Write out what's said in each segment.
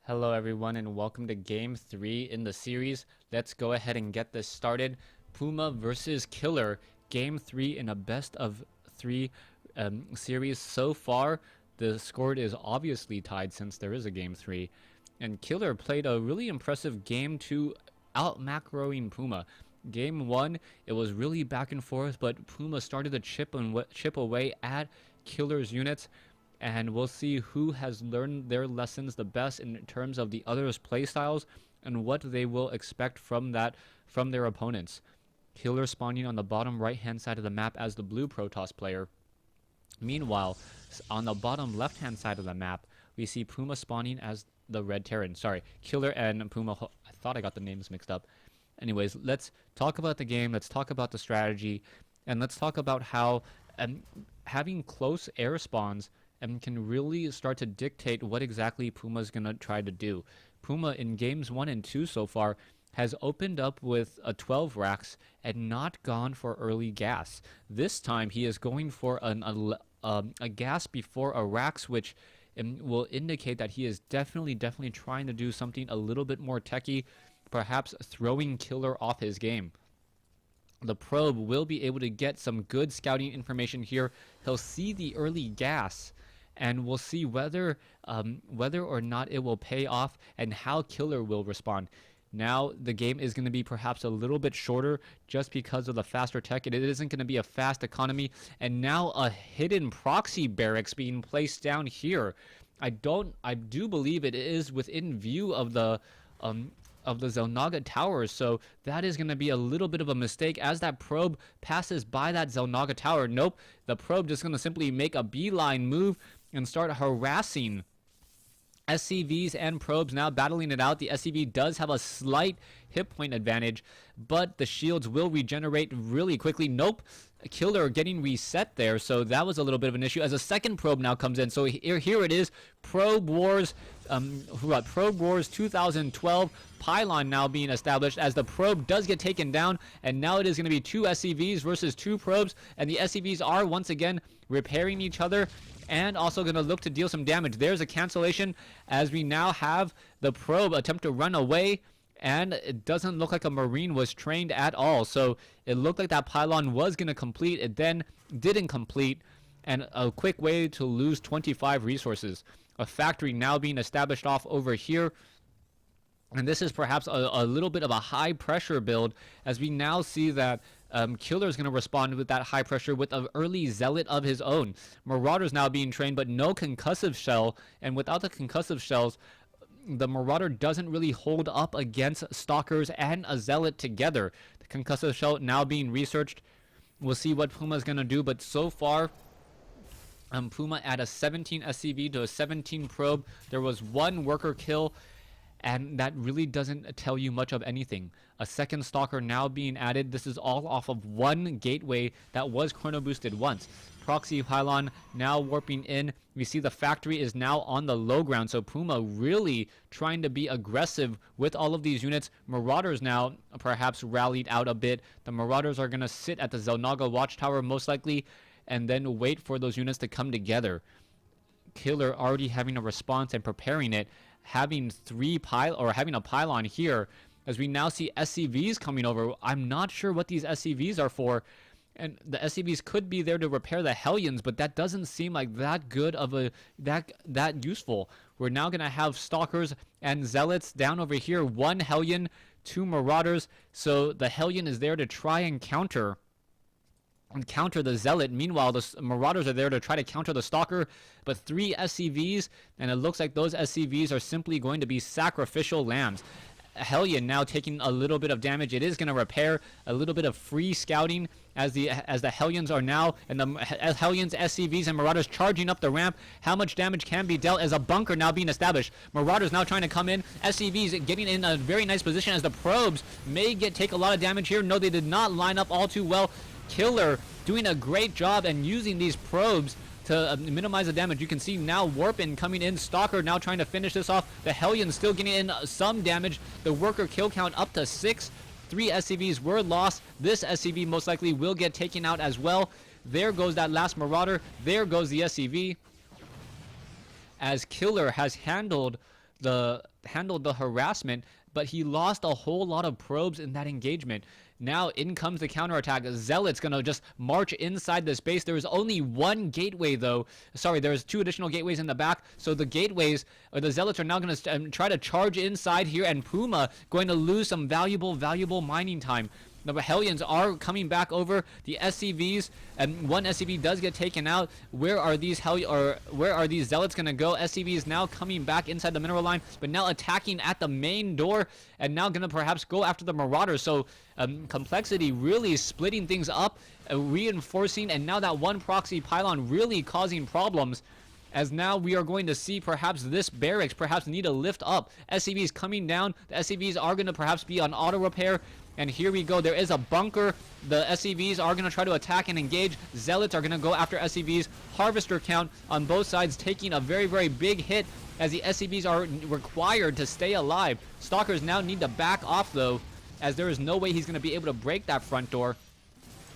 Hello everyone and welcome to game 3 in the series. Let's go ahead and get this started. Puma versus Killer, game 3 in a best of 3 series. So far the score is obviously tied since there is a game 3, and Killer played a really impressive game 2, out macroing Puma. Game 1 it was really back and forth, but Puma started to chip away at Killer's units, and we'll see who has learned their lessons the best in terms of the others' playstyles and what they will expect from their opponents. Killer spawning on the bottom right hand side of the map as the blue Protoss player. Meanwhile, on the bottom left hand side of the map, we see Puma spawning as the red Terran. Sorry, Killer and Puma. I thought I got the names mixed up. Anyways, let's talk about the game, let's talk about the strategy, and let's talk about how having close air spawns can really start to dictate what exactly Puma's going to try to do. Puma in games 1 and 2 so far has opened up with a 12 racks and not gone for early gas. This time he is going for a gas before a racks, which will indicate that he is definitely trying to do something a little bit more techy, perhaps throwing Killer off his game. The probe will be able to get some good scouting information here. He'll see the early gas, and we'll see whether or not it will pay off and how Killer will respond. Now the game is going to be perhaps a little bit shorter just because of the faster tech. It isn't going to be a fast economy, and now a hidden proxy barracks being placed down here. I do believe it is within view of the Xel'Naga towers, so that is going to be a little bit of a mistake as that probe passes by that Xel'Naga tower. Nope, the probe just going to simply make a beeline move and start harassing SCVs and probes, now battling it out. The SCV does have a slight hit point advantage, but the shields will regenerate really quickly. Nope, Killer getting reset there, so that was a little bit of an issue as a second probe now comes in. So here it is, Probe Wars 2012 pylon now being established as the probe does get taken down, and now it is going to be 2 SCVs versus 2 probes, and the SCVs are once again repairing each other and also going to look to deal some damage. There's a cancellation as we now have the probe attempt to run away, and it doesn't look like a Marine was trained at all. So it looked like that pylon was going to complete. It then didn't complete, and a quick way to lose 25 resources. A factory now being established off over here. And this is perhaps a little bit of a high pressure build, as we now see that Killer is going to respond with that high pressure with an early Zealot of his own. Marauder's now being trained, but no concussive shell, and without the concussive shells, the Marauder doesn't really hold up against Stalkers and a Zealot together. The concussive shell now being researched. We'll see what Puma's going to do, but so far Puma at a 17 SCV to a 17 probe. There was 1 worker kill, and that really doesn't tell you much of anything. A second Stalker now being added. This is all off of 1 gateway that was chrono boosted once. Proxy pylon now warping in. We see the factory is now on the low ground, so Puma really trying to be aggressive with all of these units. Marauders now perhaps rallied out a bit. The Marauders are going to sit at the Xel'Naga watchtower most likely, and then wait for those units to come together. Killer already having a response and preparing it, having having a pylon here, as we now see SCVs coming over. I'm not sure what these SCVs are for, and the SCVs could be there to repair the Hellions, but that doesn't seem like that good of a that useful. We're now gonna have Stalkers and Zealots down over here. 1 Hellion, 2 Marauders, so the Hellion is there to try and counter the Zealot. Meanwhile, the Marauders are there to try to counter the Stalker, but 3 SCVs, and it looks like those SCVs are simply going to be sacrificial lambs. Hellion now taking a little bit of damage. It is going to repair. A little bit of free scouting as the Hellions are now, and the Hellions, SCVs, and Marauders charging up the ramp. How much damage can be dealt as a bunker now being established? Marauders now trying to come in. SCVs getting in a very nice position as the probes may take a lot of damage here. No, they did not line up all too well. Killer doing a great job and using these probes to minimize the damage. You can see now Warpin coming in. Stalker now trying to finish this off. The Hellion still getting in some damage. The worker kill count up to 6. 3 SCVs were lost. This SCV most likely will get taken out as well. There goes that last Marauder. There goes the SCV. As Killer has handled handled the harassment, but he lost a whole lot of probes in that engagement. Now in comes the counterattack. Zealot's gonna just march inside this base. There is only one gateway though. Sorry, there's 2 additional gateways in the back. So the gateways, or the Zealots, are now gonna try to charge inside here, and Puma going to lose some valuable mining time. The Hellions are coming back over. The SCVs, and one SCV does get taken out. Where are these where are these Zealots gonna go? SCVs now coming back inside the mineral line, but now attacking at the main door, and now gonna perhaps go after the Marauders. So complexity really splitting things up, reinforcing, and now that one proxy pylon really causing problems. As now we are going to see perhaps this barracks perhaps need to lift up. SCVs coming down. The SCVs are going to perhaps be on auto repair. And here we go. There is a bunker. The SCVs are going to try to attack and engage. Zealots are going to go after SCVs. Harvester count on both sides taking a very big hit as the SCVs are required to stay alive. Stalkers now need to back off though, as there is no way he's going to be able to break that front door.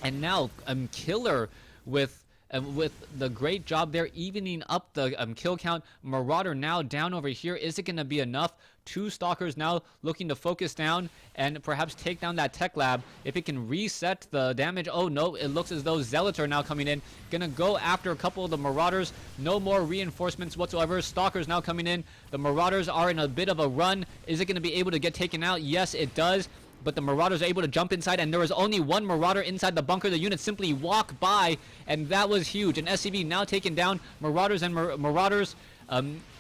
And now Killer with the great job there, evening up the kill count. Marauder now down over here. Is it going to be enough? 2 Stalkers now looking to focus down and perhaps take down that tech lab. If it can reset the damage. Oh no, it looks as though Zealots are now coming in. Gonna go after a couple of the Marauders. No more reinforcements whatsoever. Stalkers now coming in. The Marauders are in a bit of a run. Is it going to be able to get taken out? Yes, it does. But the Marauders are able to jump inside, and there was only one Marauder inside the bunker. The units simply walk by, and that was huge. An SCV now taken down. Marauders and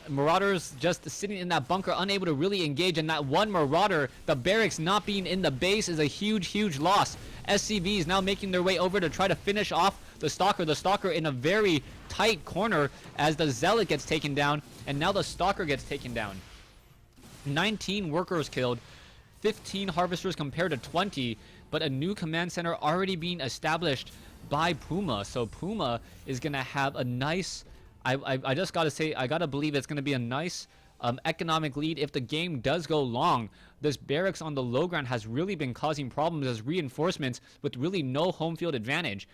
Marauders just sitting in that bunker, unable to really engage. And that one Marauder, the barracks not being in the base, is a huge loss. SCVs now making their way over to try to finish off the Stalker. The Stalker in a very tight corner as the Zealot gets taken down, and now the Stalker gets taken down. 19 workers killed. 15 harvesters compared to 20, but a new command center already being established by Puma. So Puma is gonna have a nice, I just gotta say, I gotta believe it's gonna be a nice economic lead if the game does go long. This barracks on the low ground has really been causing problems as reinforcements with really no home field advantage.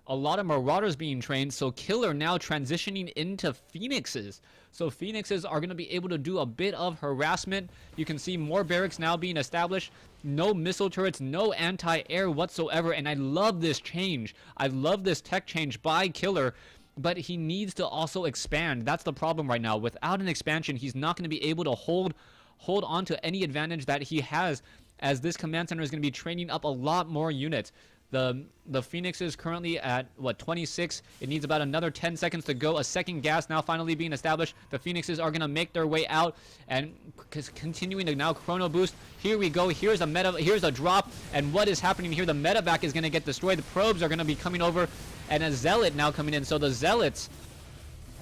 A lot of Marauders being trained, so Killer now transitioning into Phoenixes. So Phoenixes are going to be able to do a bit of harassment. You can see more barracks now being established. No missile turrets, no anti-air whatsoever, and I love this change. I love this tech change by Killer, but he needs to also expand. That's the problem right now. Without an expansion, he's not going to be able to hold on to any advantage that he has, as this command center is going to be training up a lot more units. The Phoenix is currently at, what, 26. It needs about another 10 seconds to go. A second gas now finally being established. The Phoenixes are going to make their way out and continuing to now chrono boost. Here we go. Here's a drop. And what is happening here? The medevac is going to get destroyed. The probes are going to be coming over. And a Zealot now coming in. So the Zealots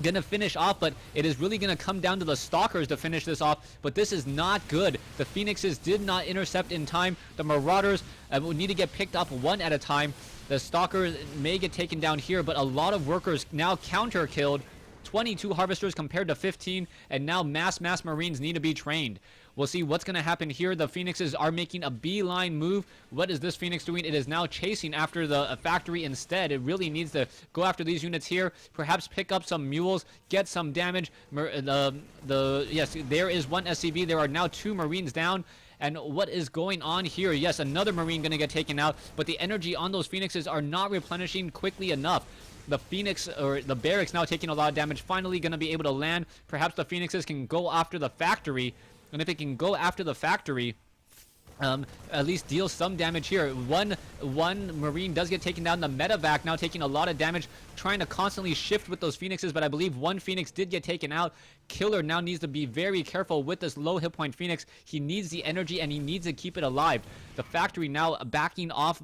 gonna finish off, but it is really gonna come down to the Stalkers to finish this off. But this is not good. The Phoenixes did not intercept in time. The Marauders will need to get picked up one at a time. The Stalkers may get taken down here, but a lot of workers now counter killed. 22 harvesters compared to 15, and now mass Marines need to be trained. We'll see what's going to happen here. The Phoenixes are making a beeline move. What is this Phoenix doing? It is now chasing after the factory instead. It really needs to go after these units here. Perhaps pick up some mules, get some damage. Yes, there is one SCV. There are now 2 Marines down. And what is going on here? Yes, another Marine going to get taken out, but the energy on those Phoenixes are not replenishing quickly enough. The Phoenix, or the barracks, now taking a lot of damage, finally going to be able to land. Perhaps the Phoenixes can go after the factory, and if it can go after the factory, at least deal some damage here. One Marine does get taken down. The medevac now taking a lot of damage, trying to constantly shift with those Phoenixes, but I believe one Phoenix did get taken out. Killer now needs to be very careful with this low hit point Phoenix. He needs the energy and he needs to keep it alive. The factory now backing off,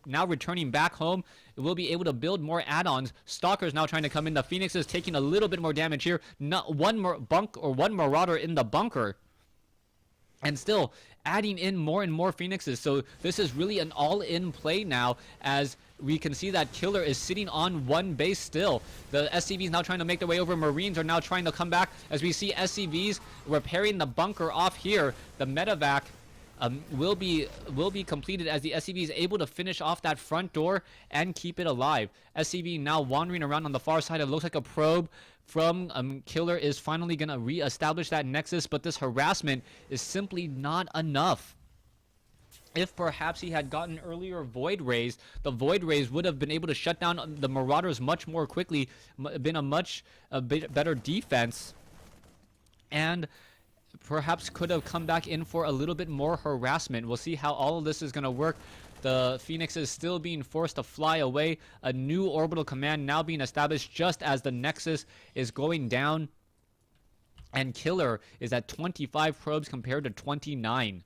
now returning back home. It will be able to build more add-ons. Stalkers now trying to come in. The Phoenix is taking a little bit more damage here. Not one one Marauder in the bunker, and still adding in more and more Phoenixes. So this is really an all-in play now, as we can see that Killer is sitting on one base still. The SCVs now trying to make their way over. Marines are now trying to come back, as we see SCVs repairing the bunker off here. The medevac will be completed as the SCV is able to finish off that front door and keep it alive. SCV now wandering around on the far side. It looks like a probe from Killer is finally going to re-establish that nexus, but this harassment is simply not enough. If perhaps he had gotten earlier Void Rays, the Void Rays would have been able to shut down the Marauders much more quickly, been a bit better defense, and perhaps could have come back in for a little bit more harassment. We'll see how all of this is going to work. The Phoenix is still being forced to fly away. A new orbital command now being established just as the Nexus is going down. And Killer is at 25 probes compared to 29.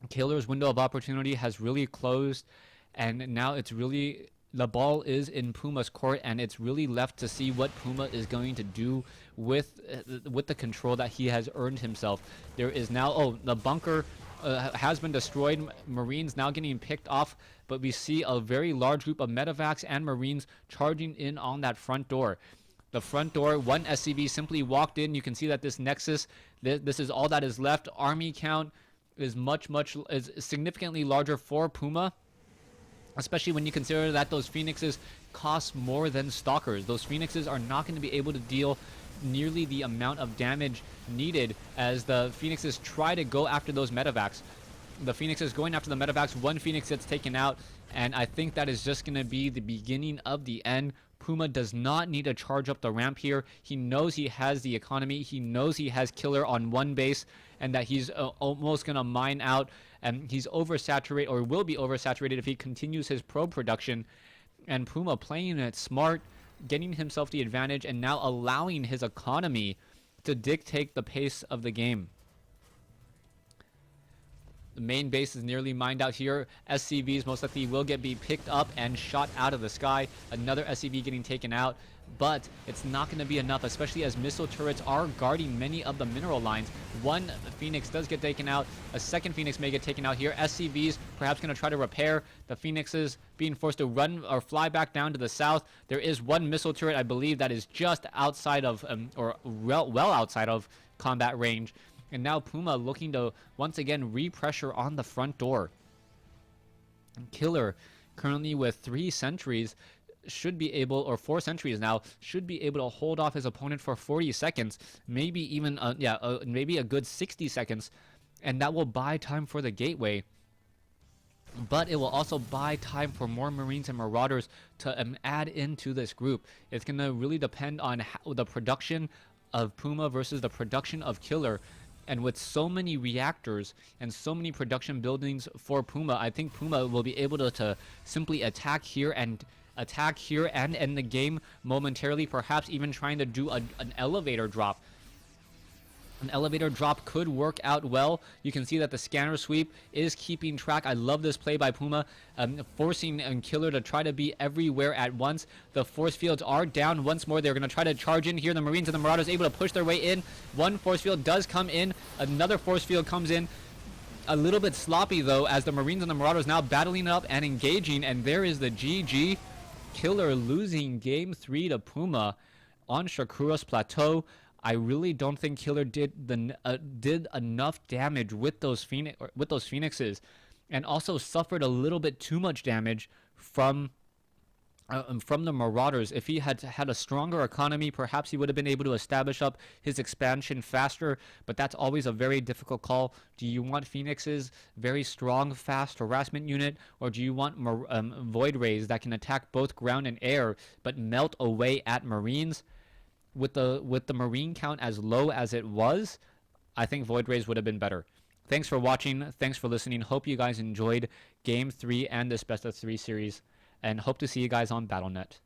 Killer's window of opportunity has really closed, and now it's really, the ball is in Puma's court, and it's really left to see what Puma is going to do with the control that he has earned himself. There is now, the bunker has been destroyed. Marines now getting picked off, but we see a very large group of medevacs and Marines charging in on that front door. The front door, one SCV simply walked in. You can see that this Nexus, this is all that is left. Army count is is significantly larger for Puma, especially when you consider that those Phoenixes cost more than Stalkers. Those Phoenixes are not going to be able to deal nearly the amount of damage needed as the Phoenixes try to go after those medevacs. The Phoenix is going after the medevacs. One Phoenix gets taken out, and I think that is just going to be the beginning of the end. Puma does not need to charge up the ramp here. He knows he has the economy. He knows he has Killer on one base, and that he's almost going to mine out, and he's oversaturated, or will be oversaturated if he continues his probe production. And Puma playing it smart, getting himself the advantage, and now allowing his economy to dictate the pace of the game. The main base is nearly mined out here. SCVs most likely will be picked up and shot out of the sky. Another SCV getting taken out, but it's not going to be enough, especially as missile turrets are guarding many of the mineral lines. One Phoenix does get taken out. A second Phoenix may get taken out here. SCVs perhaps going to try to repair. The Phoenixes being forced to run or fly back down to the south. There is one missile turret, I believe, that is just outside of, or well outside of combat range. And now Puma looking to once again re-pressure on the front door. Killer, currently with 3 sentries, should be able, or 4 sentries now, should be able to hold off his opponent for 40 seconds, maybe even, maybe a good 60 seconds, and that will buy time for the gateway. But it will also buy time for more Marines and Marauders to add into this group. It's going to really depend on the production of Puma versus the production of Killer. And with so many reactors and so many production buildings for Puma, I think Puma will be able to simply attack here and end the game momentarily, perhaps even trying to do an elevator drop. An elevator drop could work out well. You can see that the scanner sweep is keeping track. I love this play by Puma, forcing Killer to try to be everywhere at once. The force fields are down once more. They're going to try to charge in here. The Marines and the Marauders able to push their way in. One force field does come in. Another force field comes in. A little bit sloppy, though, as the Marines and the Marauders now battling up and engaging. And there is the GG. Killer losing Game 3 to Puma on Shakuras Plateau. I really don't think Killer did enough damage with those Phoenixes, and also suffered a little bit too much damage from the Marauders. If he had had a stronger economy, perhaps he would have been able to establish up his expansion faster, but that's always a very difficult call. Do you want Phoenixes, very strong, fast harassment unit, or do you want Void Rays that can attack both ground and air, but melt away at Marines? With the Marine count as low as it was, I think Void Rays would have been better. Thanks for watching. Thanks for listening. Hope you guys enjoyed Game 3 and this Best of 3 series, and hope to see you guys on Battle.net.